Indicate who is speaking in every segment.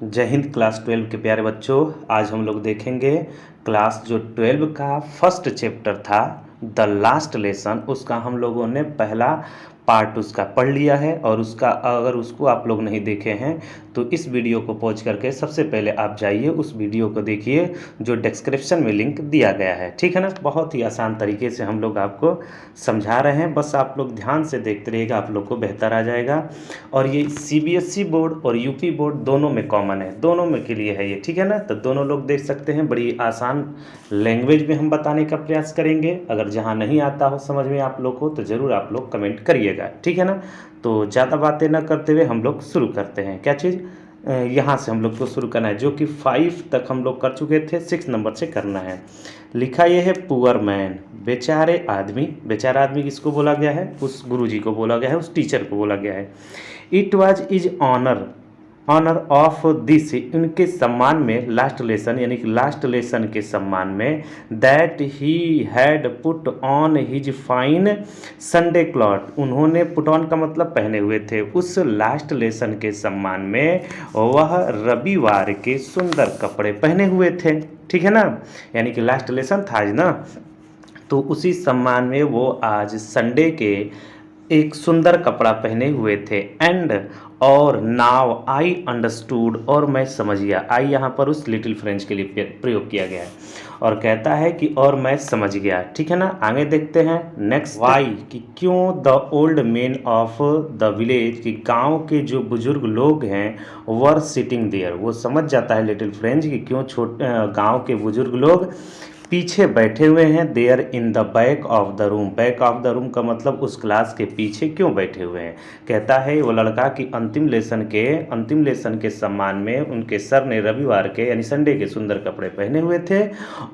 Speaker 1: जय हिंद क्लास 12 के प्यारे बच्चों। आज हम लोग देखेंगे क्लास जो 12 का फर्स्ट चैप्टर था द लास्ट लेसन, उसका हम लोगों ने पहला पार्ट उसका पढ़ लिया है। और उसका अगर उसको आप लोग नहीं देखे हैं तो इस वीडियो को पॉज करके सबसे पहले आप जाइए उस वीडियो को देखिए जो डिस्क्रिप्शन में लिंक दिया गया है, ठीक है ना। बहुत ही आसान तरीके से हम लोग आपको समझा रहे हैं, बस आप लोग ध्यान से देखते रहिएगा, आप लोग को बेहतर आ जाएगा। और ये सीबीएसई बोर्ड और यूपी बोर्ड दोनों में कॉमन है, दोनों में के लिए है ये, ठीक है ना। तो दोनों लोग देख सकते हैं, बड़ी आसान लैंग्वेज में हम बताने का प्रयास करेंगे। अगर जहाँ नहीं आता हो समझ में आप लोग को तो ज़रूर आप लोग कमेंट करिएगा, ठीक है ना। तो ज़्यादा बातें ना करते हुए हम लोग शुरू करते हैं। क्या चीज़ यहाँ से हम लोग को शुरू करना है, जो कि 5 तक हम लोग कर चुके थे, 6 नंबर से करना है। लिखा ये है पुअर मैन, बेचारे आदमी। बेचारा आदमी किसको बोला गया है? उस गुरुजी को बोला गया है, उस टीचर को बोला गया है। It was is honour of this, उनके सम्मान में, लास्ट लेसन यानी कि लास्ट लेसन के सम्मान में, that he had put on his fine Sunday cloth, उन्होंने पुट ऑन का मतलब पहने हुए थे, उस लास्ट लेसन के सम्मान में वह रविवार के सुंदर कपड़े पहने हुए थे, ठीक है ना। यानी कि लास्ट लेसन था आज ना, तो उसी सम्मान में वो आज संडे के एक सुंदर कपड़ा पहने हुए थे। एंड और नाव आई अंडरस्टूड, और मैं समझ गया। आई यहाँ पर उस लिटिल फ्रेंच के लिए प्रयोग किया गया है और कहता है कि और मैं समझ गया, ठीक है ना। आगे देखते हैं नेक्स्ट। वाई, कि क्यों the old man of the village, कि गांव के जो बुजुर्ग लोग हैं, वर सिटिंग देयर, वो समझ जाता है लिटिल फ्रेंच कि क्यों गांव के बुजुर्ग लोग पीछे बैठे हुए हैं। There in the back of the room, back of the room का मतलब उस क्लास के पीछे क्यों बैठे हुए हैं। कहता है वो लड़का कि अंतिम लेसन के सम्मान में उनके सर ने रविवार के यानी संडे के सुंदर कपड़े पहने हुए थे।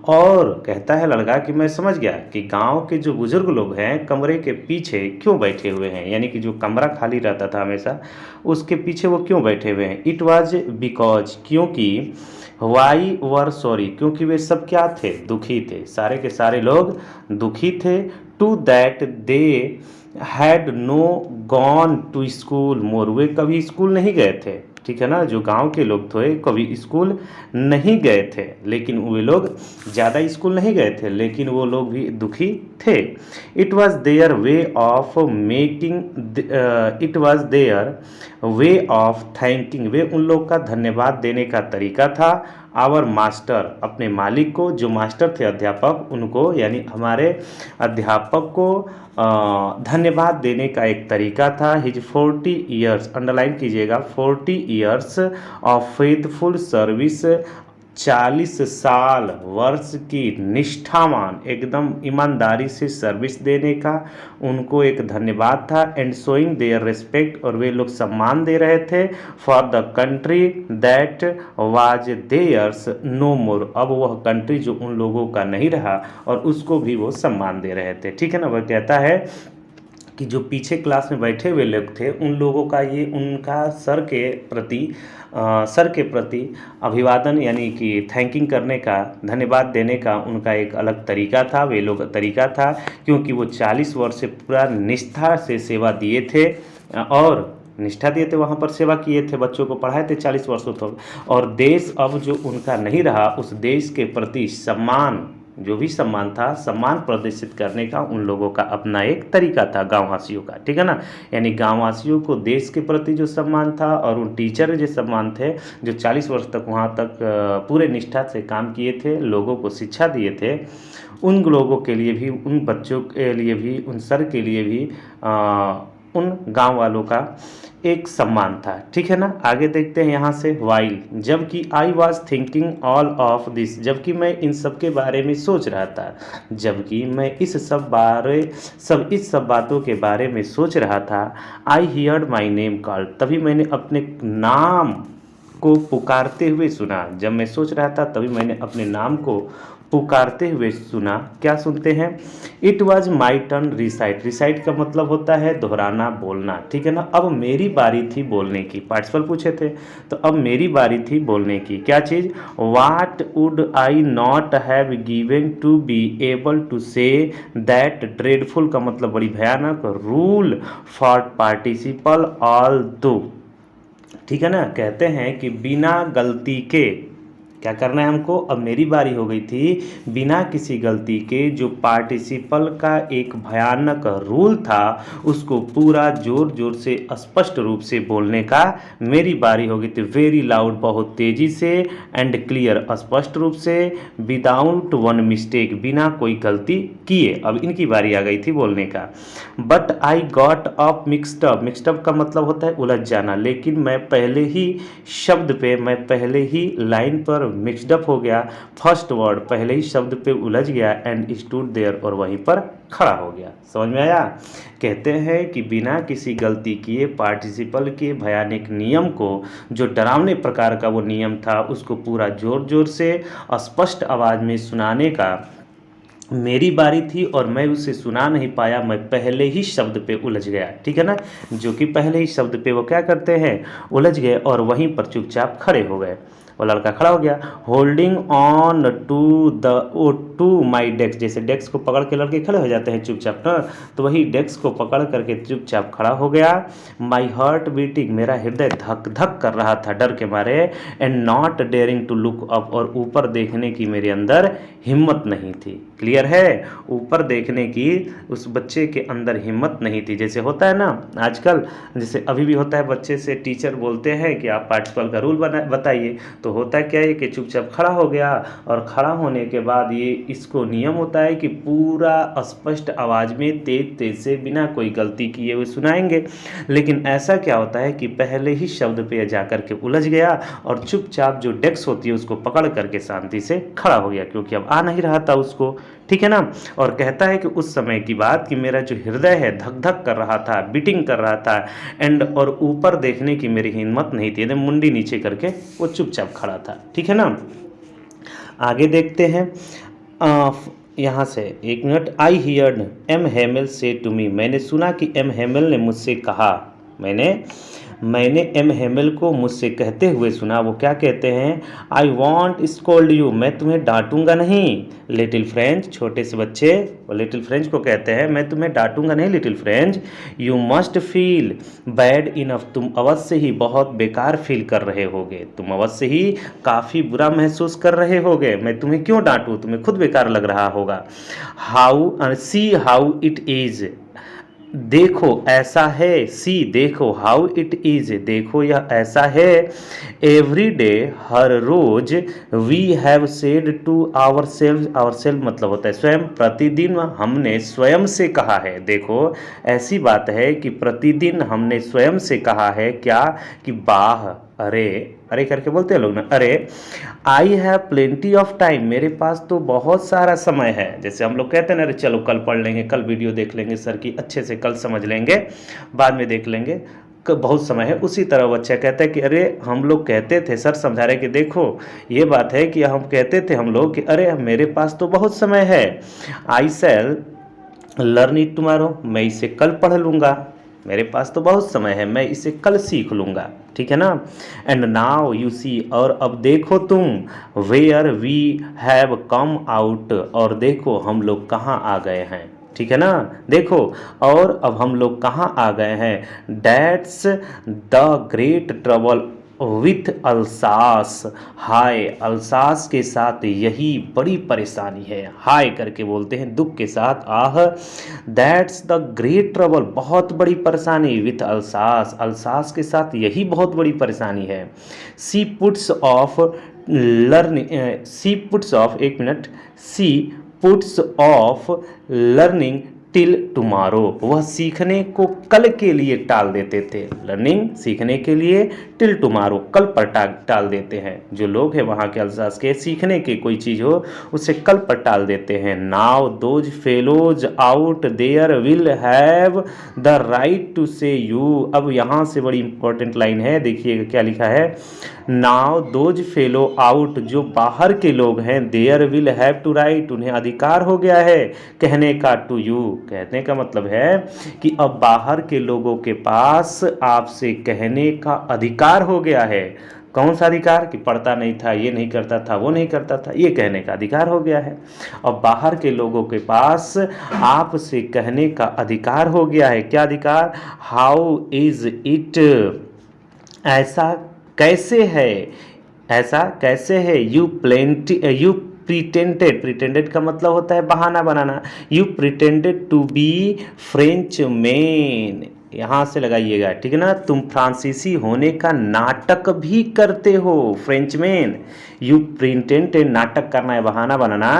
Speaker 1: और कहता है लड़का कि मैं समझ गया कि गांव के जो बुजुर्ग लोग हैं कमरे के पीछे क्यों बैठे हुए हैं, यानी कि जो कमरा खाली रहता था हमेशा उसके पीछे वो क्यों बैठे हुए हैं। इट वॉज बिकॉज, क्योंकि, वाई वर सॉरी, क्योंकि वे सब क्या थे? दुखी थे, सारे के सारे लोग दुखी थे। To that they had no gone to school more, वे कभी स्कूल नहीं गए थे, ठीक है ना। जो गांव के लोग थे कभी स्कूल नहीं गए थे, लेकिन वे लोग ज़्यादा स्कूल नहीं गए थे, लेकिन वो लोग भी दुखी थे। It was their way of making, it was their way of thanking, वे उन लोग का धन्यवाद देने का तरीका था। आवर मास्टर, अपने मालिक को, जो मास्टर थे अध्यापक उनको, यानी हमारे अध्यापक को धन्यवाद देने का एक तरीका था। हिज 40 ईयर्स, अंडरलाइन कीजिएगा, 40 ईयर्स ऑफ फेथफुल सर्विस, 40 साल वर्ष की निष्ठावान एकदम ईमानदारी से सर्विस देने का उनको एक धन्यवाद था। एंड शोइंग देयर रिस्पेक्ट, और वे लोग सम्मान दे रहे थे, for the country that was theirs no more, अब वह कंट्री जो उन लोगों का नहीं रहा और उसको भी वो सम्मान दे रहे थे, ठीक है ना। वह कहता है कि जो पीछे क्लास में बैठे हुए लोग थे उन लोगों का ये उनका सर के प्रति अभिवादन यानी कि थैंकिंग करने का, धन्यवाद देने का उनका एक अलग तरीका था, वे लोग तरीका था, क्योंकि वो 40 वर्ष से पूरा निष्ठा से सेवा दिए थे और निष्ठा दिए थे, वहाँ पर सेवा किए थे, बच्चों को पढ़ाए थे 40 वर्षों तक। और देश अब जो उनका नहीं रहा, उस देश के प्रति सम्मान, जो भी सम्मान था, सम्मान प्रदर्शित करने का उन लोगों का अपना एक तरीका था गांववासियों का, ठीक है ना। यानी गांववासियों को देश के प्रति जो सम्मान था और उन टीचर जो सम्मान थे जो 40 वर्ष तक वहाँ तक पूरे निष्ठा से काम किए थे, लोगों को शिक्षा दिए थे, उन लोगों के लिए भी, उन बच्चों के लिए भी, उन सर के लिए भी उन गांव वालों का एक सम्मान था, ठीक है ना। आगे देखते हैं यहाँ से। वाइल, जबकि I was thinking all of this, जबकि मैं इन सब के बारे में सोच रहा था, जबकि मैं इस सब बातों के बारे में सोच रहा था। आई हियर्ड माई नेम कॉल्ड, तभी मैंने अपने नाम को पुकारते हुए सुना। जब मैं सोच रहा था तभी मैंने अपने नाम को पुकारते हुए सुना। क्या सुनते हैं? It was my turn recite, recite का मतलब होता है दोहराना, बोलना, ठीक है ना। अब मेरी बारी थी बोलने की, पार्टिसिपल पूछे थे तो अब मेरी बारी थी बोलने की। क्या चीज़? What would I not have given to be able to say that dreadful का मतलब बड़ी भयानक रूल फॉर पार्टिसिपल ऑल दो, ठीक है ना। कहते हैं कि बिना गलती के क्या करना है हमको। अब मेरी बारी हो गई थी, बिना किसी गलती के जो पार्टिसिपल का एक भयानक रूल था उसको पूरा जोर जोर से स्पष्ट रूप से बोलने का मेरी बारी हो गई थी। वेरी लाउड, बहुत तेजी से, एंड क्लियर, स्पष्ट रूप से, विदाउट वन मिस्टेक, बिना कोई गलती किए। अब इनकी बारी आ गई थी बोलने का। But I got up mixed up, mixed up का मतलब होता है उलझ जाना, लेकिन मैं पहले ही शब्द पे, मैं पहले ही लाइन पर मिक्सडअप हो गया, फर्स्ट वर्ड पहले ही शब्द पे उलझ गया, एंड स्टूड देयर, और वहीं पर खड़ा हो गया। समझ में आया। कहते हैं कि बिना किसी गलती किए पार्टिसिपल के भयानक नियम को, जो डरावने प्रकार का वो नियम था, उसको पूरा जोर जोर से स्पष्ट आवाज़ में सुनाने का मेरी बारी थी, और मैं उसे सुना नहीं पाया, मैं पहले ही शब्द पे उलझ गया। ठीक है ना, जो कि पहले ही शब्द पे वो क्या करते हैं, उलझ गए, और वहीं पर चुपचाप खड़े हो गए। वो लड़का खड़ा हो गया, holding on to my desk, जैसे डेस्क को पकड़ के लड़के खड़े हो जाते हैं चुपचाप ना, तो वही डेस्क को पकड़ करके चुपचाप खड़ा हो गया। माई हार्ट बीटिंग, मेरा हृदय धक धक कर रहा था डर के मारे, and not daring to look up, और ऊपर देखने की मेरे अंदर हिम्मत नहीं थी। क्लियर है, ऊपर देखने की उस बच्चे के अंदर हिम्मत नहीं थी। जैसे होता है ना आजकल, जैसे अभी भी होता है, बच्चे से टीचर बोलते हैं कि आप पार्टिसिपल का रूल बताइए, तो होता क्या है कि चुपचाप खड़ा हो गया, और खड़ा होने के बाद ये इसको नियम होता है कि पूरा स्पष्ट आवाज़ में तेज तेज से बिना कोई गलती किए हुए सुनाएंगे। लेकिन ऐसा क्या होता है कि पहले ही शब्द पे जा कर के उलझ गया, और चुपचाप जो डेस्क होती है उसको पकड़ करके शांति से खड़ा हो गया, क्योंकि अब आ नहीं रहा था उसको। ठीक है ना। और कहता है कि उस समय की बात कि मेरा जो हृदय है धक धक कर रहा था, बीटिंग कर रहा था, एंड और ऊपर देखने की मेरी हिम्मत नहीं थी, एकदम मुंडी नीचे करके वो चुपचाप खड़ा था। ठीक है ना। आगे देखते हैं, यहाँ से एक मिनट। आई हियर्ड एम हेमल से टू मी, मैंने सुना कि एम हेमल ने मुझसे कहा, मैंने एम हेमल को मुझसे कहते हुए सुना। वो क्या कहते हैं, आई वॉन्ट स्कोल्ड यू, मैं तुम्हें डांटूंगा नहीं। लिटिल फ्रेंच, छोटे से बच्चे, वो लिटिल फ्रेंच को कहते हैं मैं तुम्हें डांटूंगा नहीं little French. You must feel bad enough, तुम अवश्य ही बहुत बेकार फील कर रहे होगे, तुम अवश्य ही काफ़ी बुरा महसूस कर रहे होगे, मैं तुम्हें क्यों डांटूं, तुम्हें खुद बेकार लग रहा होगा। How see how it is, देखो ऐसा है, सी देखो, हाउ इट इज, देखो यह ऐसा है। एवरी डे, हर रोज, we have said to our self मतलब होता है स्वयं, प्रतिदिन हमने स्वयं से कहा है। देखो ऐसी बात है कि प्रतिदिन हमने स्वयं से कहा है क्या, कि वाह, अरे, अरे करके बोलते हैं लोग ना, अरे, I have plenty of time, मेरे पास तो बहुत सारा समय है। जैसे हम लोग कहते हैं ना, अरे चलो कल पढ़ लेंगे, कल वीडियो देख लेंगे सर की अच्छे से, कल समझ लेंगे, बाद में देख लेंगे, बहुत समय है। उसी तरह बच्चा कहता है कि अरे हम लोग कहते थे, सर समझा रहे कि देखो ये बात है कि हम कहते थे हम लोग कि अरे मेरे पास तो बहुत समय है। आई शैल लर्न इट टुमारो, मैं इसे कल पढ़ लूँगा, मेरे पास तो बहुत समय है, मैं इसे कल सीख लूँगा। ठीक है ना। एंड नाउ यू सी, और अब देखो तुम, where we have come out, और देखो हम लोग कहाँ आ गए हैं। ठीक है ना, देखो और अब हम लोग कहाँ आ गए हैं। That's the great trouble with Alsace, hi, Alsace के साथ यही बड़ी परेशानी है। हाय करके बोलते हैं दुख के साथ, आह। दैट्स द ग्रेट ट्रबल, बहुत बड़ी परेशानी, विथ अल्सास, अल्सास के साथ यही बहुत बड़ी परेशानी है। सी पुट्स ऑफ एक minute, she puts off learning till tomorrow, वह सीखने को कल के लिए टाल देते थे। लर्निंग सीखने के लिए, टिल टुमारो कल पर टाल देते हैं। जो लोग हैं वहाँ के अल्सास के, सीखने की कोई चीज़ हो उसे कल पर टाल देते हैं। Now those fellows out there will have the right to say you, अब यहाँ से बड़ी इंपॉर्टेंट लाइन है, देखिएगा क्या लिखा है। नाउ दोज फेलो आउट, जो बाहर के लोग हैं, there will have to right, उन्हें अधिकार हो गया है कहने का, टू यू, कहने का मतलब है कि अब बाहर के लोगों के पास आपसे कहने का अधिकार हो गया है। कौन सा अधिकार, कि पढ़ता नहीं था, ये नहीं करता था, वो नहीं करता था, ये कहने का अधिकार हो गया है। और बाहर के लोगों के पास आपसे कहने का अधिकार हो गया है। क्या अधिकार, हाउ इज इट ऐसा कैसे है, ऐसा कैसे है, यू प्रिटेंडेड का मतलब होता है बहाना बनाना। You pretended to be Frenchman, यहाँ से लगाइएगा, ठीक है ना। तुम फ्रांसीसी होने का नाटक भी करते हो, फ्रेंचमैन। यू प्रिटेंडेड, नाटक करना है, बहाना बनाना।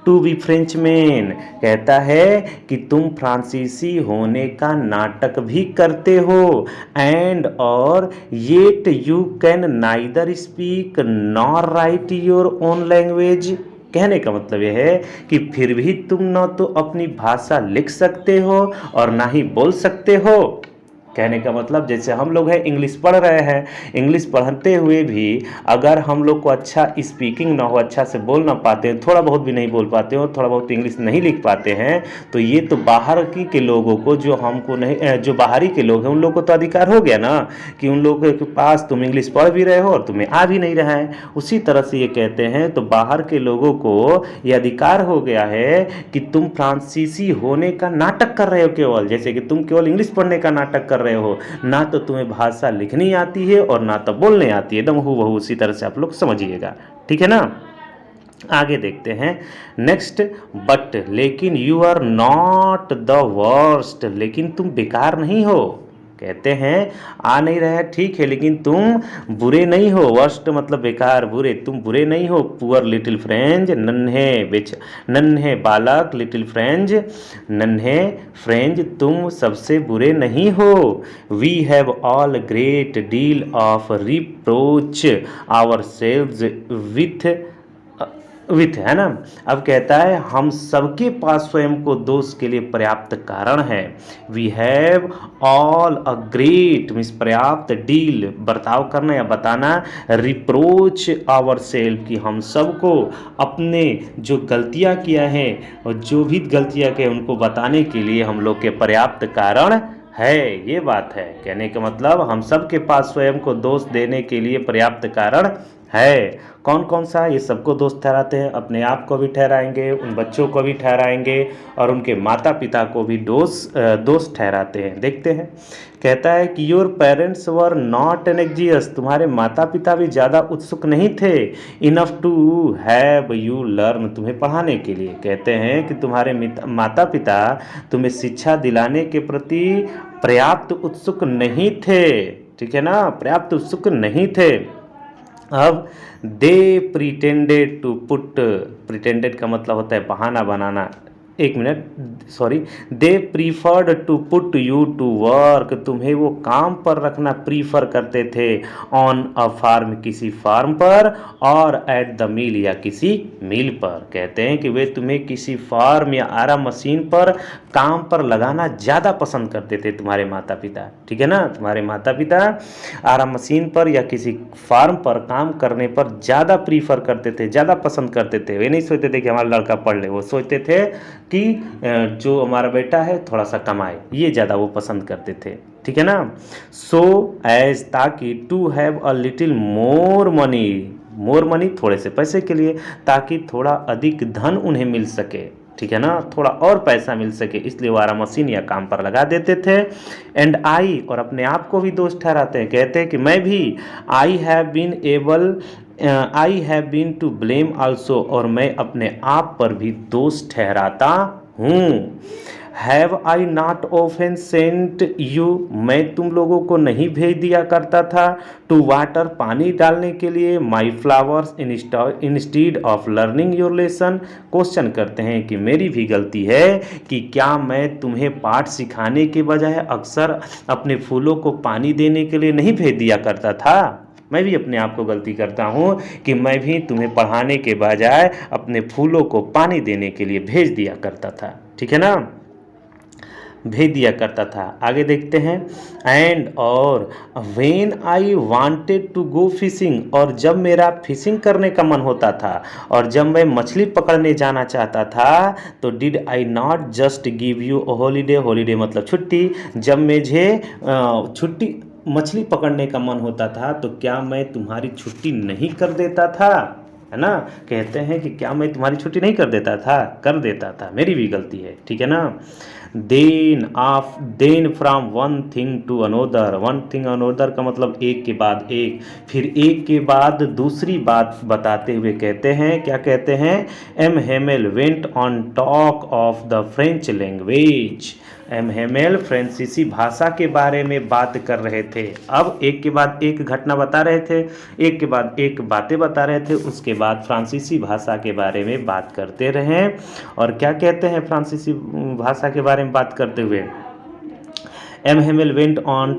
Speaker 1: टू बी फ्रेंचमैन कहता है कि तुम फ्रांसीसी होने का नाटक भी करते हो। एंड और yet you can neither speak nor right your own language, कहने का मतलब यह है कि फिर भी तुम न तो अपनी भाषा लिख सकते हो और ना ही बोल सकते हो। कहने का मतलब जैसे हम लोग हैं इंग्लिश पढ़ रहे हैं, इंग्लिश पढ़ते हुए भी अगर हम लोग को अच्छा स्पीकिंग ना हो, अच्छा से बोल ना पाते हैं, थोड़ा बहुत भी नहीं बोल पाते हो, थोड़ा बहुत इंग्लिश नहीं लिख पाते हैं, तो ये तो बाहर के लोगों को, जो हमको नहीं, जो बाहरी के लोग हैं उन लोगों को तो अधिकार हो गया ना कि उन लोगों के पास तुम इंग्लिश पढ़ भी रहे हो और तुम्हें आ भी नहीं रहा है। उसी तरह से ये कहते हैं तो बाहर के लोगों को ये अधिकार हो गया है कि तुम फ्रांसीसी होने का नाटक कर रहे हो, केवल जैसे कि तुम केवल इंग्लिश पढ़ने का नाटक कर रहे हो, ना तो तुम्हें भाषा लिखनी आती है और ना तो बोलने आती है, एकदम हूबहू उसी तरह से आप लोग समझिएगा, ठीक है ना। आगे देखते हैं नेक्स्ट। बट लेकिन you are not the worst, लेकिन तुम बेकार नहीं हो। कहते हैं आ नहीं रहा है, ठीक है, लेकिन तुम बुरे नहीं हो। वर्स्ट मतलब बेकार, बुरे, तुम बुरे नहीं हो। पुअर लिटिल फ्रेंच, नन्हे बालक, लिटिल फ्रेंच, नन्हे फ्रेंच, तुम सबसे बुरे नहीं हो। We have all great deal of reproach our selves with है ना। अब कहता है हम सबके पास स्वयं को दोष के लिए पर्याप्त कारण है। We have all a great means पर्याप्त, डील बर्ताव करना या बताना, रिप्रोच आवर सेल्फ कि हम सबको अपने जो गलतियां किया है और जो भी गलतियां किए उनको बताने के लिए हम लोग के पर्याप्त कारण है। ये बात है, कहने का मतलब हम सब के पास स्वयं को दोष देने के लिए पर्याप्त कारण है। कौन कौन सा, ये सबको दोस्त ठहराते हैं, अपने आप को भी ठहराएंगे, उन बच्चों को भी ठहराएंगे और उनके माता पिता को भी दोस्त ठहराते हैं। देखते हैं, कहता है कि your parents were not anxious, तुम्हारे माता पिता भी ज़्यादा उत्सुक नहीं थे, enough to have you learn, तुम्हें पढ़ाने के लिए। कहते हैं कि तुम्हारे माता पिता तुम्हें शिक्षा दिलाने के प्रति पर्याप्त उत्सुक नहीं थे, ठीक है ना, पर्याप्त उत्सुक नहीं थे। अब they pretended to put, pretended का मतलब होता है बहाना बनाना, एक मिनट sorry, they preferred to put you to work, तुम्हें वो काम पर रखना प्रीफर करते थे, ऑन अ फार्म, किसी फार्म पर, और एट द मिल या किसी मिल पर। कहते हैं कि वे तुम्हें किसी फार्म या आरा मशीन पर काम पर लगाना ज़्यादा पसंद करते थे, तुम्हारे माता पिता, ठीक है ना। तुम्हारे माता पिता आरा मशीन पर या किसी फार्म पर काम करने पर ज़्यादा प्रीफर करते थे, ज़्यादा पसंद करते थे। वे नहीं सोचते थे कि हमारा लड़का पढ़ ले, वो सोचते थे कि जो हमारा बेटा है थोड़ा सा कमाए, ये ज़्यादा वो पसंद करते थे, ठीक है ना। सो एज, ताकि, to have a little more money, थोड़े से पैसे के लिए, ताकि थोड़ा अधिक धन उन्हें मिल सके, ठीक है ना, थोड़ा और पैसा मिल सके, इसलिए वो आरा मशीन या काम पर लगा देते थे। एंड आई, और अपने आप को भी दोस्त ठहराते हैं, कहते हैं कि मैं भी, I have been to blame also, और मैं अपने आप पर भी दोष ठहराता हूँ। Have I not often sent you, मैं तुम लोगों को नहीं भेज दिया करता था, टू वाटर, पानी डालने के लिए, my flowers instead of learning your lesson. Question करते हैं कि मेरी भी गलती है कि क्या मैं तुम्हें पाठ सिखाने के बजाय अक्सर अपने फूलों को पानी देने के लिए नहीं भेज दिया करता था। मैं भी अपने आप को गलती करता हूँ कि मैं भी तुम्हें पढ़ाने के बजाय अपने फूलों को पानी देने के लिए भेज दिया करता था, ठीक है ना, भेज दिया करता था। आगे देखते हैं, एंड और when I wanted to go fishing, और जब मेरा फिशिंग करने का मन होता था और जब मैं मछली पकड़ने जाना चाहता था, तो did I not just give you a holiday, holiday मतलब छुट्टी, जब मुझे छुट्टी मछली पकड़ने का मन होता था तो क्या मैं तुम्हारी छुट्टी नहीं कर देता था। है ना। कहते हैं कि क्या मैं तुम्हारी छुट्टी नहीं कर देता था, कर देता था, मेरी भी गलती है, ठीक है ना। Then from one thing to another, one thing another का मतलब एक के बाद एक, फिर एक के बाद दूसरी बात बताते हुए कहते हैं, क्या कहते हैं, M Hamel went on talk of the French language. M Hamel फ्रांसीसी भाषा के बारे में बात कर रहे थे। अब एक के बाद एक घटना बता रहे थे, एक के बाद एक बातें बता रहे थे, उसके बाद फ्रांसीसी भाषा के बारे में बात करते रहे। और क्या कहते हैं फ्रांसीसी भाषा के बारे में बात करते हुए, M Hamel went on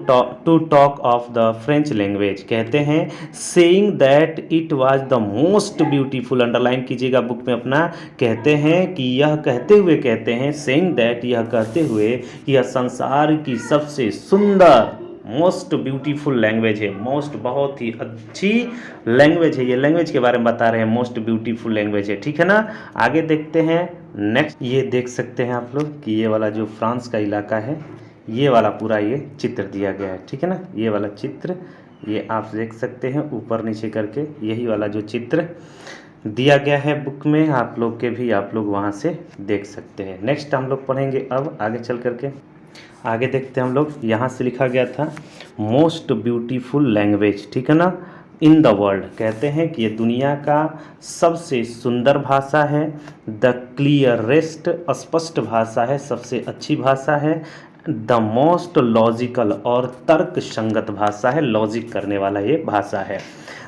Speaker 1: to talk of the French language, कहते हैं saying that it was the most beautiful, underline कीजिएगा बुक में अपना, कहते हैं कि यह कहते हुए, कहते हैं सेइंग दैट, यह कहते हुए कि यह संसार की सबसे सुंदर, मोस्ट ब्यूटीफुल लैंग्वेज है, मोस्ट बहुत ही अच्छी लैंग्वेज है, ये लैंग्वेज के बारे में बता रहे हैं, मोस्ट ब्यूटीफुल लैंग्वेज है, ठीक है ना। आगे देखते हैं नेक्स्ट। ये देख सकते हैं आप लोग कि ये वाला जो फ्रांस का इलाका है, ये वाला पूरा ये चित्र दिया गया है, ठीक है ना। ये वाला चित्र ये आप देख सकते हैं ऊपर नीचे करके, यही वाला जो चित्र दिया गया है बुक में, आप लोग के भी, आप लोग वहाँ से देख सकते हैं। नेक्स्ट हम लोग पढ़ेंगे अब आगे चल करके, आगे देखते हैं हम लोग। यहाँ से लिखा गया था मोस्ट ब्यूटीफुल लैंग्वेज, ठीक है ना, इन द वर्ल्ड, कहते हैं कि ये दुनिया का सबसे सुंदर भाषा है, द क्लियरेस्ट, स्पष्ट भाषा है, सबसे अच्छी भाषा है, द मोस्ट लॉजिकल, और तर्क संगत भाषा है, लॉजिक करने वाला ये भाषा है।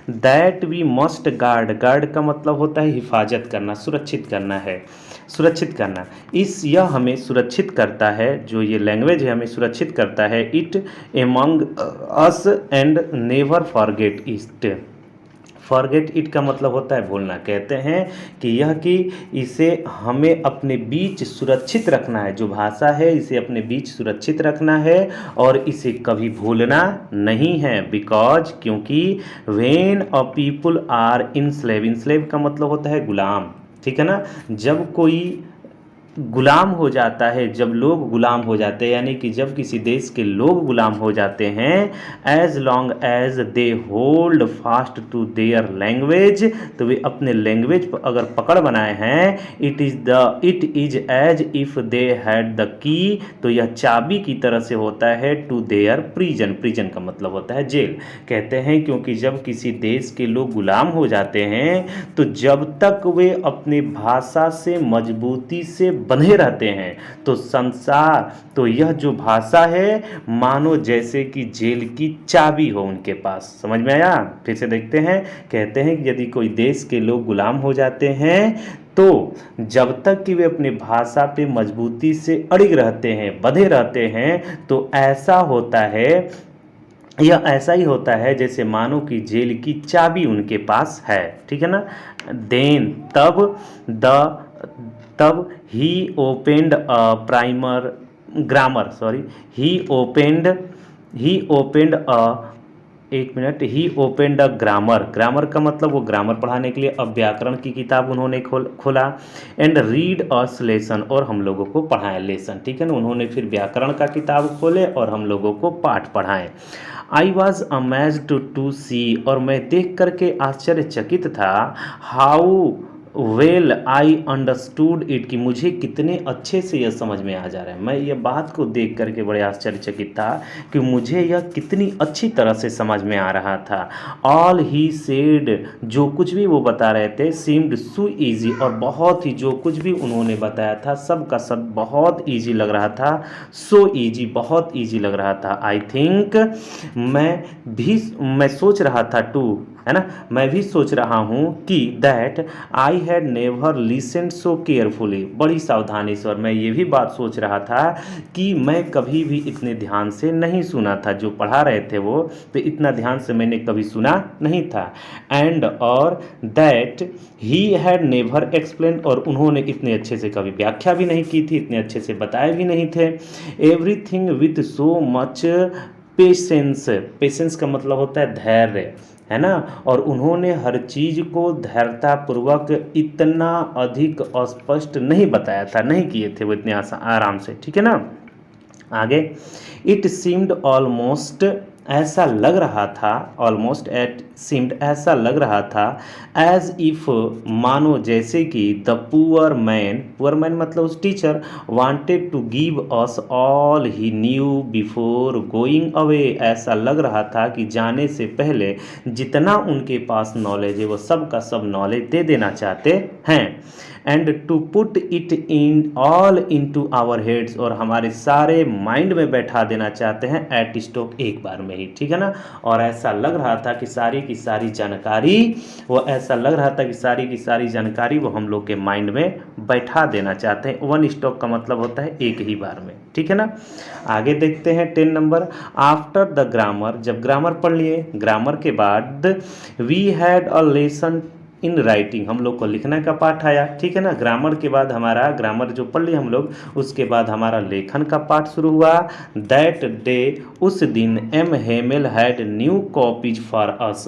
Speaker 1: That we must guard, guard का मतलब होता है हिफाजत करना, सुरक्षित करना है, सुरक्षित करना, इस यह हमें सुरक्षित करता है, जो ये लैंग्वेज है हमें सुरक्षित करता है, it among us and never forget it, forget it का मतलब होता है भूलना, कहते हैं कि यह कि इसे हमें अपने बीच सुरक्षित रखना है, जो भाषा है इसे अपने बीच सुरक्षित रखना है और इसे कभी भूलना नहीं है, बिकॉज, क्योंकि when a people are enslave, enslave का मतलब होता है गुलाम, ठीक है ना। जब कोई गुलाम हो जाता है, जब लोग गुलाम हो जाते हैं, यानी कि जब किसी देश के लोग गुलाम हो जाते हैं, as long as they hold fast to their language, तो वे अपने लैंग्वेज पर अगर पकड़ बनाए हैं, it is as if they had the key, तो यह चाबी की तरह से होता है, टू देयर प्रिजन, प्रिजन का मतलब होता है जेल, कहते हैं क्योंकि जब किसी देश के लोग गुलाम हो जाते हैं, तो जब तक वे अपनी भाषा से मजबूती से बंधे रहते हैं, तो संसार, तो यह जो भाषा है मानो जैसे कि जेल की चाबी हो उनके पास, समझ में आया। फिर से देखते हैं, कहते हैं कि यदि कोई देश के लोग गुलाम हो जाते हैं, तो जब तक कि वे अपनी भाषा पे मजबूती से अड़िग रहते हैं, बंधे रहते हैं, तो ऐसा होता है, यह ऐसा ही होता है जैसे मानो कि जेल की चाबी उनके पास है, ठीक है ना। देन तब ही ओपेंड प्राइमर ग्रामर, सॉरी, ही ओपेंड एक minute, he opened a grammar, grammar का मतलब वो ग्रामर पढ़ाने के लिए अब व्याकरण की किताब उन्होंने खोला, एंड रीड अस लेसन, और हम लोगों को पढ़ाएं लेसन, ठीक है ना। उन्होंने फिर व्याकरण का किताब खोले और हम लोगों को पाठ पढ़ाएं। आई वॉज अमेज्ड टू सी, और मैं देख करके आश्चर्यचकित था, how well I understood it, कि मुझे कितने अच्छे से यह समझ में आ जा रहा है, मैं यह बात को देख करके बड़े आश्चर्यचकित था कि मुझे यह कितनी अच्छी तरह से समझ में आ रहा था। ऑल ही सेड, जो कुछ भी वो बता रहे थे, सीम्ड सो ईजी, और बहुत ही जो कुछ भी उन्होंने बताया था सब का सब बहुत ईजी लग रहा था, सो ईजी, बहुत ईजी लग रहा था। आई थिंक, मैं सोच रहा था, टू, है ना, मैं भी सोच रहा हूँ कि that I had never listened so carefully, बड़ी सावधानी से, और मैं ये भी बात सोच रहा था कि मैं कभी भी इतने ध्यान से नहीं सुना था, जो पढ़ा रहे थे वो, तो इतना ध्यान से मैंने कभी सुना नहीं था। एंड, और that he had never explain, और उन्होंने इतने अच्छे से कभी व्याख्या भी नहीं की थी, इतने अच्छे से बताए भी नहीं थे। Everything with so much patience, patience का मतलब होता है धैर्य, है ना, और उन्होंने हर चीज़ को धैर्यतापूर्वक इतना अधिक स्पष्ट नहीं बताया था, नहीं किए थे वो इतने आराम से, ठीक है ना। आगे, इट सीम्ड ऑलमोस्ट ऐसा लग रहा था, ऑलमोस्ट एट सीम्ड, ऐसा लग रहा था, एज इफ मानो जैसे कि द पुअर मैन मतलब उस teacher wanted to give us all he knew before going away, ऐसा लग रहा था कि जाने से पहले जितना उनके पास नॉलेज है वो सब का सब नॉलेज दे देना चाहते हैं, and to put it in all into our heads, और हमारे सारे माइंड में बैठा देना चाहते हैं एट स्टॉक, एक बार में ही, ठीक है ना। और ऐसा लग रहा था कि सारी की सारी जानकारी वो हम लोग के माइंड में बैठा देना चाहते हैं। वन स्टॉक का मतलब होता है एक ही बार में, ठीक है ना। आगे देखते हैं 10 नंबर, आफ्टर द ग्रामर, जब ग्रामर पढ़ लिए, ग्रामर के बाद we had a lesson in writing, हम लोग को लिखने का पाठ आया, ठीक है ना। ग्रामर के बाद हमारा, ग्रामर जो पढ़ लिए हम लोग, उसके बाद हमारा लेखन का पाठ शुरू हुआ। दैट डे, उस दिन, M Hamel had new copies for us,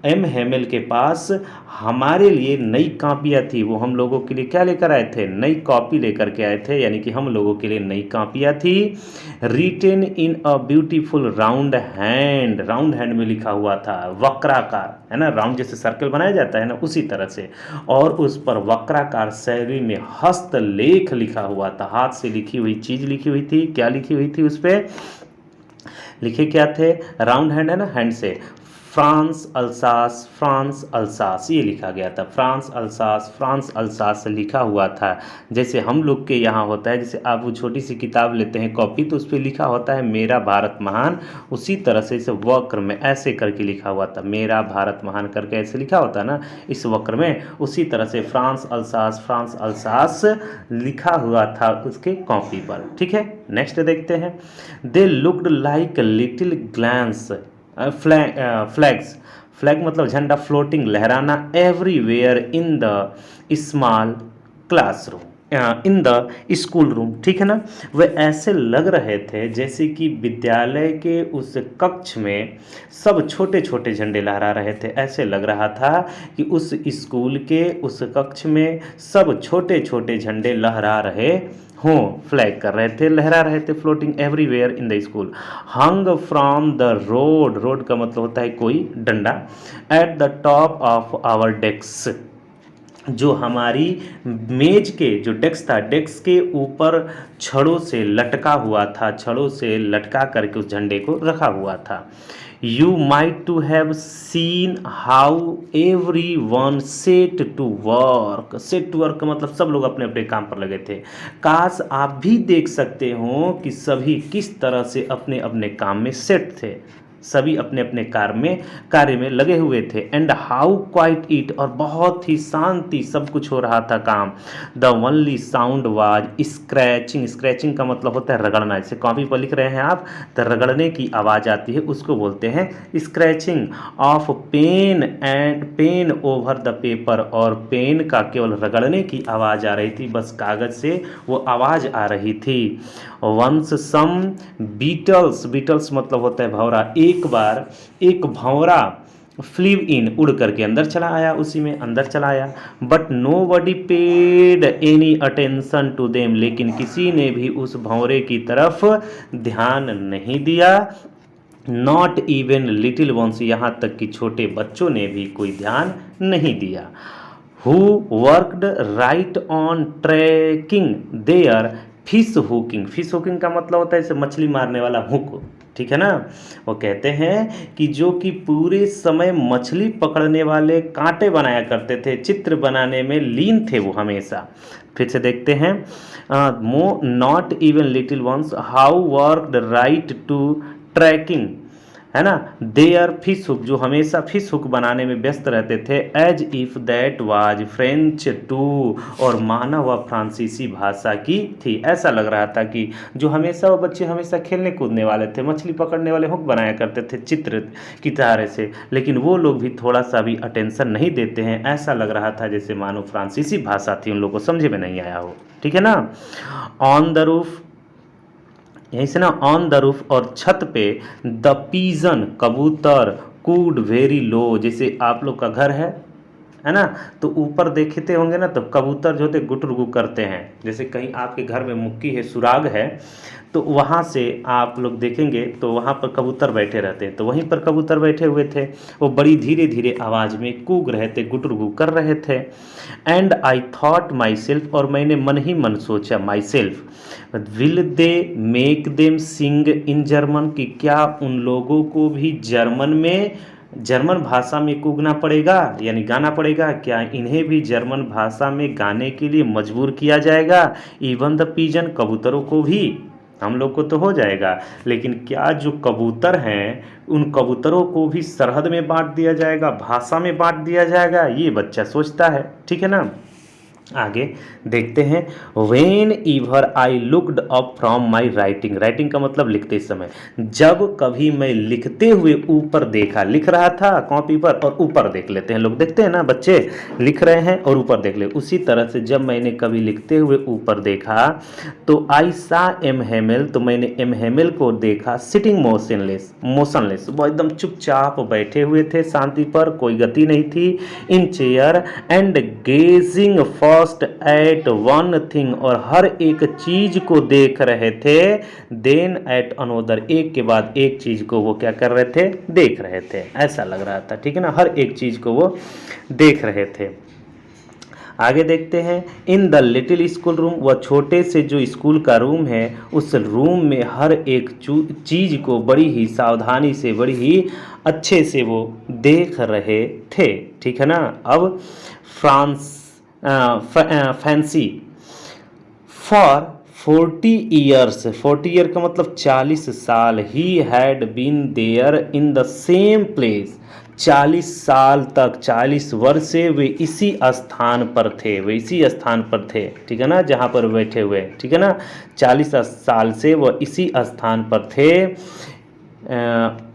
Speaker 1: M Hamel के पास हमारे लिए नई कापियाँ थी, वो हम लोगों के लिए क्या लेकर आए थे, नई कॉपी लेकर के आए थे, यानी कि हम लोगों के लिए नई कापियाँ थी। Written in a beautiful round hand में लिखा हुआ था, वक्राकार, है ना, राउंड जैसे सर्कल बनाया जाता है ना, उसी तरह से, और उस पर वक्राकार शैली में हस्तलेख लिखा हुआ था, हाथ से लिखी हुई चीज लिखी हुई थी। क्या लिखी हुई थी उस पर, लिखे क्या थे, राउंड हैंड है ना, हैंड से फ्रांस अल्सास ये लिखा गया था, फ्रांस अल्सास लिखा हुआ था। जैसे हम लोग के यहाँ होता है, जैसे आप वो छोटी सी किताब लेते हैं कॉपी, तो उस पर लिखा होता है मेरा भारत महान, उसी तरह से इसे वक्र में ऐसे करके लिखा हुआ था, मेरा भारत महान करके ऐसे लिखा होता है ना इस वक्र में, उसी तरह से फ्रांस अल्सास लिखा हुआ था उसके कॉपी पर, ठीक है। नेक्स्ट देखते हैं, they looked like little glance flag मतलब झंडा, फ्लोटिंग लहराना, everywhere in the small classroom, in the school room, ठीक है ना। वे ऐसे लग रहे थे जैसे कि विद्यालय के उस कक्ष में सब छोटे छोटे झंडे लहरा रहे थे, ऐसे लग रहा था कि उस स्कूल के उस कक्ष में सब छोटे छोटे झंडे लहरा रहे हों, फ्लैग कर रहे थे, लहरा रहे थे, floating everywhere in the school. Hung from the rod का मतलब होता है कोई डंडा, at the top of our desk, जो हमारी मेज के जो डेस्क था, डेस्क के ऊपर छड़ों से लटका हुआ था, छड़ों से लटका करके उस झंडे को रखा हुआ था। You might to have seen how every one set to work का मतलब सब लोग अपने अपने काम पर लगे थे। काश आप भी देख सकते हो कि सभी किस तरह से अपने अपने काम में सेट थे, सभी अपने अपने कार्य में लगे हुए थे। एंड हाउ क्वाइट इट, और बहुत ही शांति सब कुछ हो रहा था काम। The only sound was scratching का मतलब होता है रगड़ना, जैसे कॉपी पर लिख रहे हैं आप तो रगड़ने की आवाज़ आती है, उसको बोलते हैं scratching. Of pen over the paper, और पेन का केवल रगड़ने की आवाज़ आ रही थी, बस कागज़ से वो आवाज़ आ रही थी। वंस सम बीटल्स मतलब होता है भंवरा, एक बार एक भंवरा फ्लीव इन उड़ करके अंदर चला आया, उसी में अंदर चला आया। But nobody paid any attention to them, लेकिन किसी ने भी उस भंवरे की तरफ ध्यान नहीं दिया। नॉट इवन लिटिल वंस, यहाँ तक कि छोटे बच्चों ने भी कोई ध्यान नहीं दिया। Who worked right on tracking their fish hooking का मतलब होता है जैसे मछली मारने वाला हुक, ठीक है ना। वो कहते हैं कि जो कि पूरे समय मछली पकड़ने वाले कांटे बनाया करते थे, चित्र बनाने में लीन थे वो हमेशा। फिर से देखते हैं, not even little ones how worked right to tracking, है ना, देयर फिश हुक, जो हमेशा फिश हुक बनाने में व्यस्त रहते थे। As if that was French too, और माना वह फ्रांसीसी भाषा की थी, ऐसा लग रहा था कि जो हमेशा वो बच्चे हमेशा खेलने कूदने वाले थे, मछली पकड़ने वाले हुक बनाया करते थे चित्र की तरह से, लेकिन वो लोग भी थोड़ा सा भी अटेंशन नहीं देते हैं, ऐसा लग रहा था जैसे मानो फ्रांसीसी भाषा थी, उन लोगों को समझ में नहीं आया हो, ठीक है ना। ऑन द रूफ, यहीं से ना, ऑन द रूफ, और छत पे, द पीजन कबूतर, कूड वेरी लो, जैसे आप लोग का घर है है ना। तो ऊपर देखते होंगे ना, तो कबूतर जो होते गुटरुगु करते हैं, जैसे कहीं आपके घर में मुक्की है, सुराग है, तो वहाँ से आप लोग देखेंगे तो वहाँ पर कबूतर बैठे रहते हैं। तो वहीं पर कबूतर बैठे हुए थे, वो बड़ी धीरे धीरे आवाज़ में कूक रहे थे, गुटरुगु कर रहे थे। And I thought myself, और मैंने मन ही मन सोचा, myself, will they make them sing in German, कि क्या उन लोगों को भी जर्मन भाषा में कूकना पड़ेगा, यानी गाना पड़ेगा, क्या इन्हें भी जर्मन भाषा में गाने के लिए मजबूर किया जाएगा। इवन द पिजन, कबूतरों को भी, हम लोग को तो हो जाएगा, लेकिन क्या जो कबूतर हैं उन कबूतरों को भी सरहद में बांट दिया जाएगा, भाषा में बांट दिया जाएगा, ये बच्चा सोचता है। ठीक है ना। आगे देखते हैं। When ईवर I looked up from my writing, writing का मतलब लिखते समय, जब कभी मैं लिखते हुए ऊपर देखा, लिख रहा था कॉपी पर और ऊपर देख लेते हैं लोग, देखते हैं ना बच्चे, लिख रहे हैं और ऊपर देख ले, उसी तरह से जब मैंने कभी लिखते हुए ऊपर देखा तो आई सा एम हेमेल, तो मैंने एम हेमेल को देखा सिटिंग मोशनलेस, वो एकदम चुपचाप बैठे हुए थे, शांति पर, कोई गति नहीं थी, in chair, and gazing first at one thing, और हर एक चीज को देख रहे थे, देन एट अनोदर, एक के बाद एक चीज को वो क्या कर रहे थे, देख रहे थे, ऐसा लग रहा था। ठीक है ना, हर एक चीज को वो देख रहे थे। आगे देखते हैं। In the little school room, वह छोटे से जो स्कूल का रूम है, उस रूम में हर एक चीज को बड़ी ही सावधानी से, बड़ी ही अच्छे से वो देख रहे थे। ठीक है ना। अब फैंसी फॉर 40 ईयर्स, 40 ईयर का मतलब 40 साल, he had been there in the same place, 40 साल तक, 40 वर्ष से वे इसी स्थान पर थे, वे इसी स्थान पर थे। ठीक है ना, जहाँ पर बैठे हुए। ठीक है ना, 40 साल से वह इसी स्थान पर थे।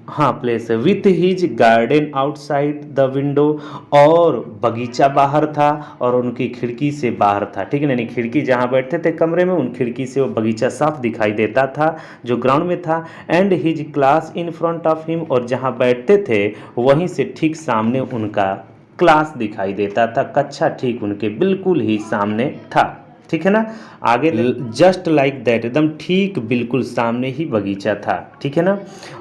Speaker 1: हाँ, place with his garden outside the window, और बगीचा बाहर था और उनकी खिड़की से बाहर था। ठीक है ना, यानी खिड़की जहाँ बैठते थे कमरे में, उन खिड़की से वो बगीचा साफ दिखाई देता था जो ग्राउंड में था। And his class in front of him, और जहाँ बैठते थे वहीं से ठीक सामने उनका क्लास दिखाई देता था, कक्षा ठीक उनके बिल्कुल ही सामने था। ठीक है ना। आगे जस्ट लाइक दैट, एकदम ठीक बिल्कुल सामने ही बगीचा था। ठीक है ना।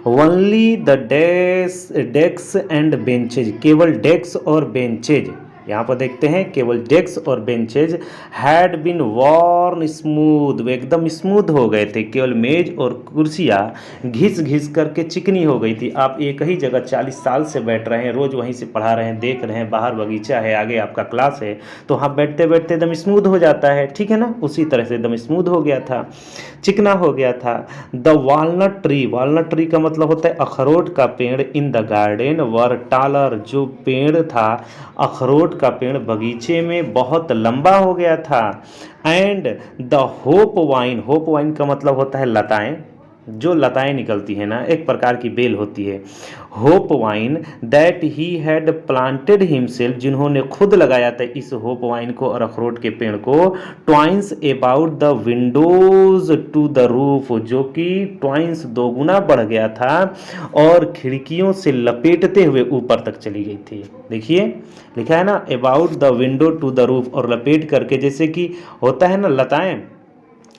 Speaker 1: Only the desk and benches, केवल डेस्क और बेंचेज, यहाँ पर देखते हैं केवल डेस्क और benches had been worn smooth, वे एकदम स्मूथ हो गए थे। केवल मेज और कुर्सियाँ घिस घिस करके चिकनी हो गई थी। आप एक ही जगह 40 साल से बैठ रहे हैं, रोज़ वहीं से पढ़ा रहे हैं, देख रहे हैं, बाहर बगीचा है, आगे आपका क्लास है, तो वहाँ बैठते बैठते एकदम स्मूथ हो जाता है। ठीक है ना, उसी तरह से एकदम स्मूथ हो गया था, चिकना हो गया था। The walnut tree, walnut tree का मतलब होता है अखरोट का पेड़, in the garden were taller, जो पेड़ था, अखरोट का पेड़ बगीचे में बहुत लंबा हो गया था। And the hope wine, hope wine का मतलब होता है लताएं, जो लताएं निकलती हैं ना, एक प्रकार की बेल होती है। Hope wine that he had planted himself, जिन्होंने खुद लगाया था इस होप वाइन को और अखरोट के पेड़ को, twines about the windows to the roof, जो कि ट्वाइंस दोगुना बढ़ गया था और खिड़कियों से लपेटते हुए ऊपर तक चली गई थी। देखिए लिखा है ना, about the window to the roof, और लपेट करके, जैसे कि होता है ना लताएं,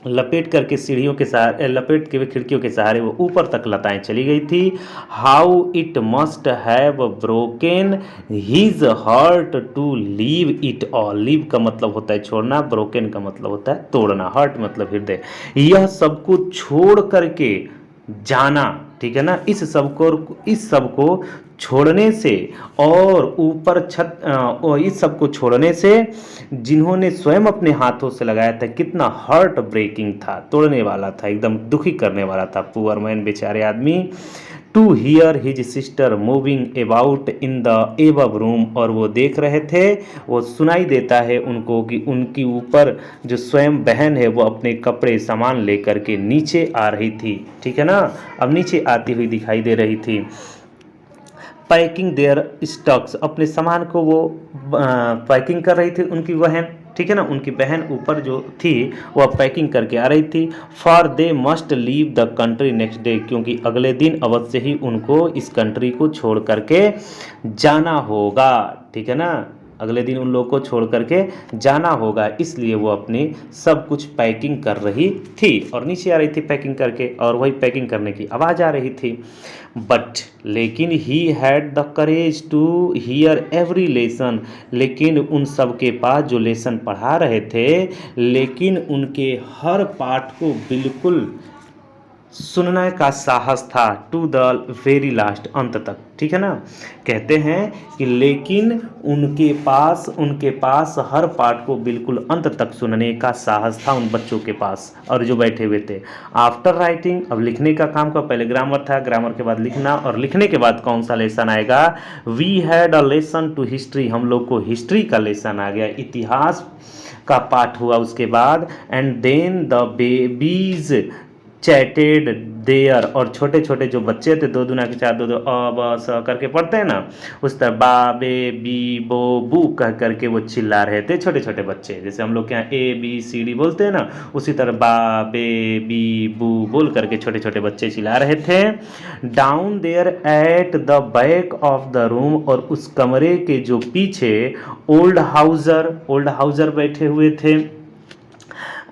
Speaker 1: लपेट करके सीढ़ियों के सहारे, लपेट के खिड़कियों के सहारे वो ऊपर तक लताएं चली गई थी। How it must have broken his heart to leave it all, leave का मतलब होता है छोड़ना, ब्रोकन का मतलब होता है तोड़ना, हार्ट मतलब हृदय, यह सब कुछ छोड़ करके जाना। ठीक है ना, इस सब को छोड़ने से और ऊपर छत और इस सब को छोड़ने से जिन्होंने स्वयं अपने हाथों से लगाया था, कितना हार्ट ब्रेकिंग था, तोड़ने वाला था, एकदम दुखी करने वाला था, पुअर मैन, बेचारे आदमी। To hear his sister moving about in the above room, और वो देख रहे थे, वो सुनाई देता है उनको कि उनकी ऊपर जो स्वयं बहन है वो अपने कपड़े सामान लेकर के नीचे आ रही थी। ठीक है ना, अब नीचे आती हुई दिखाई दे रही थी। पैकिंग देयर स्टॉक्स, अपने सामान को वो पैकिंग कर रही थी उनकी बहन। ठीक है ना, उनकी बहन ऊपर जो थी वह पैकिंग करके आ रही थी। For they must leave the country next day, क्योंकि अगले दिन अवश्य ही उनको इस कंट्री को छोड़ करके जाना होगा। ठीक है ना, अगले दिन उन लोगों को छोड़ करके जाना होगा, इसलिए वो अपनी सब कुछ पैकिंग कर रही थी और नीचे आ रही थी पैकिंग करके, और वही पैकिंग करने की आवाज़ आ रही थी। बट लेकिन he had the courage to hear every lesson, लेकिन उन सब के पास जो लेसन पढ़ा रहे थे, लेकिन उनके हर पाठ को बिल्कुल सुनने का साहस था, टू द वेरी लास्ट, अंत तक। ठीक है ना, कहते हैं कि लेकिन उनके पास हर पाठ को बिल्कुल अंत तक सुनने का साहस था उन बच्चों के पास, और जो बैठे हुए थे। आफ्टर राइटिंग, अब लिखने का काम का, पहले ग्रामर था, ग्रामर के बाद लिखना, और लिखने के बाद कौन सा लेसन आएगा? We had a lesson to history, हम लोग को हिस्ट्री का लेसन आ गया, इतिहास का पाठ हुआ उसके बाद। And then the babies chatted their, और छोटे छोटे जो बच्चे थे, 2 दूना के 4, 2 2 अ ब स करके पढ़ते हैं ना, उस तरह बा बे बी बो बू कह करके वो चिल्ला रहे थे छोटे छोटे बच्चे, जैसे हम लोग के यहाँ ABCD बोलते हैं ना, उसी तरह बा बे बी बू बोल करके छोटे छोटे बच्चे चिल्ला रहे थे। Down there at the back of the room, और उस कमरे के जो पीछे ओल्ड हाउजर बैठे हुए थे।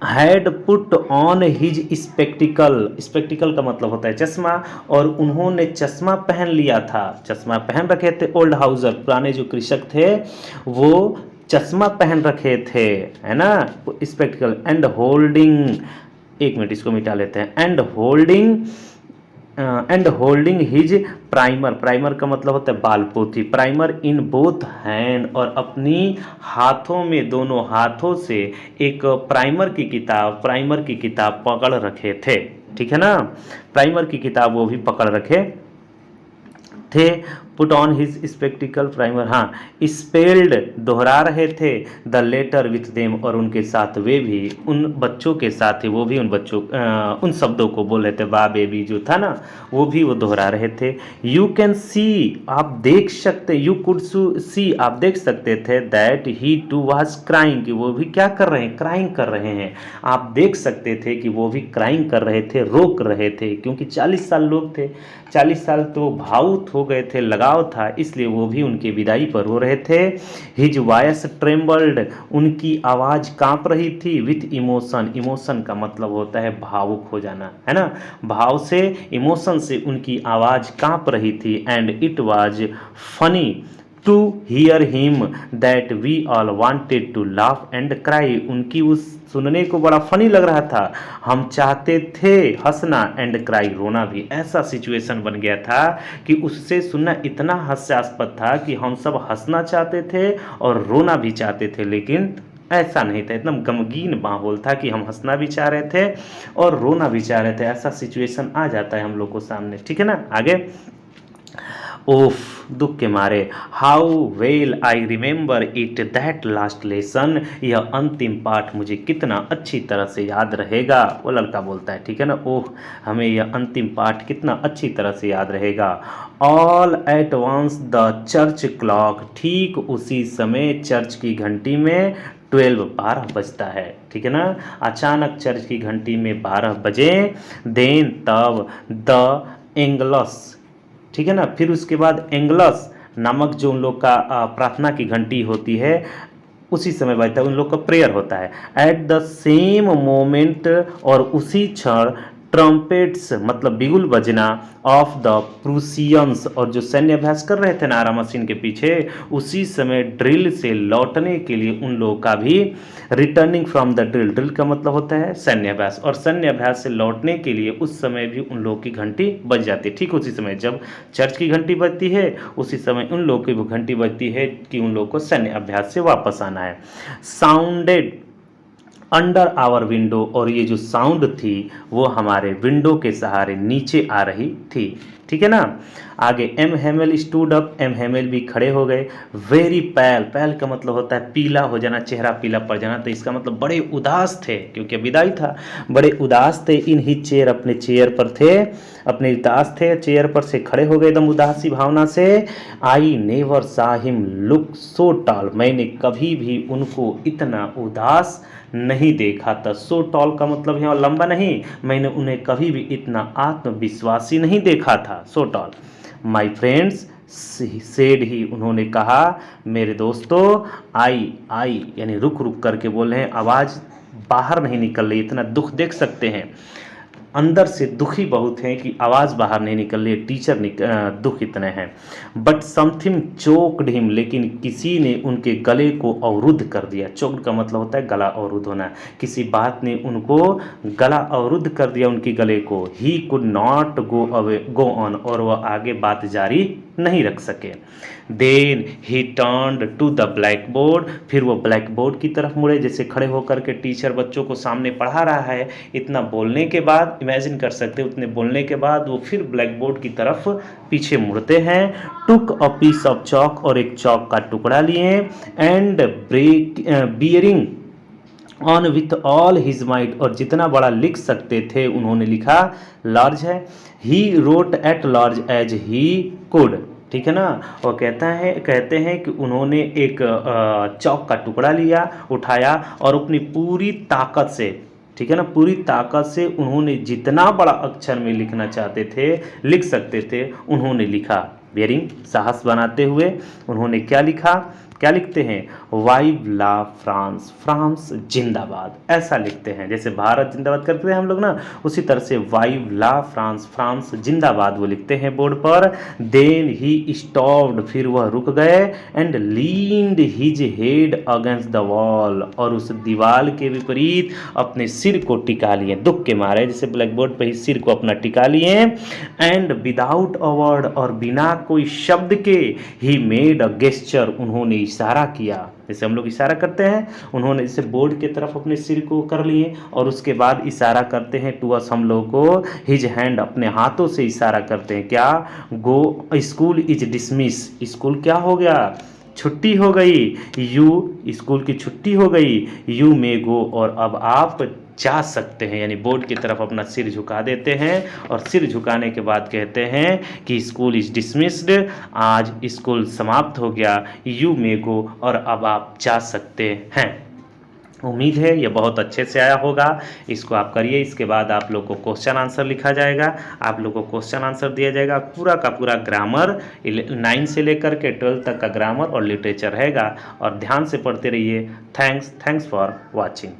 Speaker 1: Had put on his spectacled का मतलब होता है चश्मा, और उन्होंने चश्मा पहन लिया था, चश्मा पहन रखे थे ओल्ड हाउजर, पुराने जो कृषक थे वो चश्मा पहन रखे थे, है ना, स्पेक्टिकल। एंड होल्डिंग, एक मिनट इसको मिटा लेते हैं, एंड होल्डिंग हिज प्राइमर का मतलब होता है बाल पोथी, प्राइमर इन बोथ हैंड, और अपनी हाथों में, दोनों हाथों से एक प्राइमर की किताब पकड़ रखे थे। ठीक है ना, प्राइमर की किताब वो भी पकड़ रखे थे। Put on his spectacled primer, हाँ, स्पेल्ड दोहरा रहे थे, द लेटर विथ देम, और उनके साथ वे भी, उन बच्चों के साथ ही वो भी उन शब्दों को बोल रहे थे, बा बेबी जो था ना वो भी वो दोहरा रहे थे। यू कैन सी, आप देख सकते, यू कुड सी, आप देख सकते थे, that he too was crying, कि वो भी क्या कर रहे हैं? क्राइंग कर रहे हैं। आप देख सकते थे कि वो भी क्राइंग कर रहे थे, रोक रहे थे, क्योंकि 40 साल लोग थे, 40 साल तो भावुक हो गए थे, लगाव था, इसलिए वो भी उनके विदाई पर रो रहे थे। हिज वॉइस ट्रेम्बल्ड, उनकी आवाज कांप रही थी, विथ इमोशन का मतलब होता है भावुक हो जाना, है ना, भाव से, इमोशन से उनकी आवाज कांप रही थी। And it was funny to hear him that we all wanted to laugh and cry, उनकी उस सुनने को बड़ा फनी लग रहा था, हम चाहते थे हंसना, एंड क्राई, रोना भी। ऐसा सिचुएशन बन गया था कि उससे सुनना इतना हास्यास्पद था कि हम सब हंसना चाहते थे और रोना भी चाहते थे, लेकिन ऐसा नहीं था, एकदम गमगीन माहौल था कि हम हंसना भी चाह रहे थे और रोना भी चाह रहे थे। ऐसा सिचुएशन आ जाता है हम लोग को सामने। ठीक है ना, आगे। ओफ, दुख के मारे, how well I remember it that last lesson, यह अंतिम पाठ मुझे कितना अच्छी तरह से याद रहेगा, वो लड़का बोलता है। ठीक है ना, ओह, हमें यह अंतिम पाठ कितना अच्छी तरह से याद रहेगा। All at once the church clock, ठीक उसी समय चर्च की घंटी में 12 बजता है। ठीक है ना, अचानक चर्च की घंटी में 12 बजे। देन, तब, द एंगलस, ठीक है ना, फिर उसके बाद एंगलस नामक जो उन लोग का प्रार्थना की घंटी होती है, उसी समय बजता है, उन लोग का प्रेयर होता है। एट द सेम मोमेंट, और उसी क्षण, ट्रम्पेट्स मतलब बिगुल बजना, ऑफ द प्रूसियंस, और जो सैन्य अभ्यास कर रहे थे ना आरा मशीन के पीछे, उसी समय ड्रिल से लौटने के लिए उन लोगों का भी, रिटर्निंग फ्रॉम द ड्रिल का मतलब होता है सैन्य अभ्यास, और सैन्य अभ्यास से लौटने के लिए उस समय भी उन लोगों की घंटी बज जाती है। ठीक उसी समय जब चर्च की घंटी बजती है, उसी समय उन लोगों की भी घंटी बजती है कि उन लोगों को सैन्य अभ्यास से वापस आना है। साउंडेड अंडर आवर विंडो, और ये जो साउंड थी वो हमारे विंडो के सहारे नीचे आ रही थी। ठीक है ना, आगे। M Hemal stood up, M Hemal भी खड़े हो गए। वेरी पैल, पैल का मतलब होता है पीला हो जाना, चेहरा पीला पड़ जाना, तो इसका मतलब बड़े उदास थे, क्योंकि विदाई था, बड़े उदास थे। इन ही चेयर, अपने चेयर पर थे, अपने उदास थे, चेयर पर से खड़े हो गए एकदम उदासी भावना से। आई नेवर सा हिम लुक सो टॉल, मैंने कभी भी उनको इतना उदास नहीं देखा था। सो टॉल का मतलब यहाँ लंबा नहीं, मैंने उन्हें कभी भी इतना आत्मविश्वासी नहीं देखा था। So tall. My friends, said he, उन्होंने कहा। मेरे दोस्तों, आई आई यानी रुक रुक करके बोल रहे हैं, आवाज़ बाहर नहीं निकल रही, इतना दुख देख सकते हैं, अंदर से दुखी बहुत हैं कि आवाज़ बाहर नहीं निकल रही है, टीचर दुख इतने हैं। बट समथिंग चोक्ड हिम, लेकिन किसी ने उनके गले को अवरुद्ध कर दिया। चोक्ड का मतलब होता है गला अवरुद्ध होना, किसी बात ने उनको गला अवरुद्ध कर दिया, उनकी गले को। He could not go on, और वह आगे बात जारी नहीं रख सके। Then he turned to the blackboard, फिर वो ब्लैक बोर्ड की तरफ मुड़े, जैसे खड़े होकर के टीचर बच्चों को सामने पढ़ा रहा है, इतना बोलने के बाद इमेजिन कर सकते हैं, उतने बोलने के बाद वो फिर ब्लैक बोर्ड की तरफ पीछे मुड़ते हैं। टुक अ पीस ऑफ चॉक, और एक चॉक का टुकड़ा लिए, and bearing on with all his might, और जितना बड़ा लिख सकते थे उन्होंने लिखा। लार्ज है, he wrote at large as he could, ठीक है ना। और कहते हैं कि उन्होंने एक चौक का टुकड़ा लिया, उठाया, और अपनी पूरी ताकत से, ठीक है ना, पूरी ताकत से उन्होंने जितना बड़ा अक्षर में लिखना चाहते थे, लिख सकते थे, उन्होंने लिखा। बेरिंग, साहस बनाते हुए उन्होंने क्या लिखा, क्या लिखते हैं, वाइव ला फ्रांस, फ्रांस जिंदाबाद, ऐसा लिखते हैं। जैसे भारत जिंदाबाद करते हैं हम लोग ना, उसी तरह से वाइव ला फ्रांस, फ्रांस जिंदाबाद वो लिखते हैं बोर्ड पर। देन ही स्टॉप्ड, फिर वह रुक गए, and leaned his head against the wall, और उस दीवार के विपरीत अपने सिर को टिका लिए, दुख के मारे, जैसे ब्लैक बोर्ड पर ही सिर को अपना टिका लिए। एंड विदाउट अ वर्ड, और बिना कोई शब्द के, ही मेड अ गेस्चर, उन्होंने इशारा किया, जैसे हम लोग इशारा करते हैं, उन्होंने जैसे बोर्ड की तरफ अपने सिर को कर लिए, और उसके बाद इशारा करते हैं टू अस, हम लोग को, हिज हैंड, अपने हाथों से इशारा करते हैं, क्या, गो स्कूल इज डिसमिस, स्कूल क्या हो गया, छुट्टी हो गई। यू, स्कूल की छुट्टी हो गई। यू मे गो, और अब आप जा सकते हैं, यानी बोर्ड की तरफ अपना सिर झुका देते हैं, और सिर झुकाने के बाद कहते हैं कि स्कूल इज डिसमिस्ड, आज स्कूल समाप्त हो गया। यू मे गो, और अब आप जा सकते हैं। उम्मीद है ये बहुत अच्छे से आया होगा, इसको आप करिए। इसके बाद आप लोग को क्वेश्चन आंसर लिखा जाएगा, आप लोग को क्वेश्चन आंसर दिया जाएगा, पूरा का पूरा ग्रामर 9 से लेकर के 12 तक का ग्रामर और लिटरेचर रहेगा, और ध्यान से पढ़ते रहिए। Thanks for watching.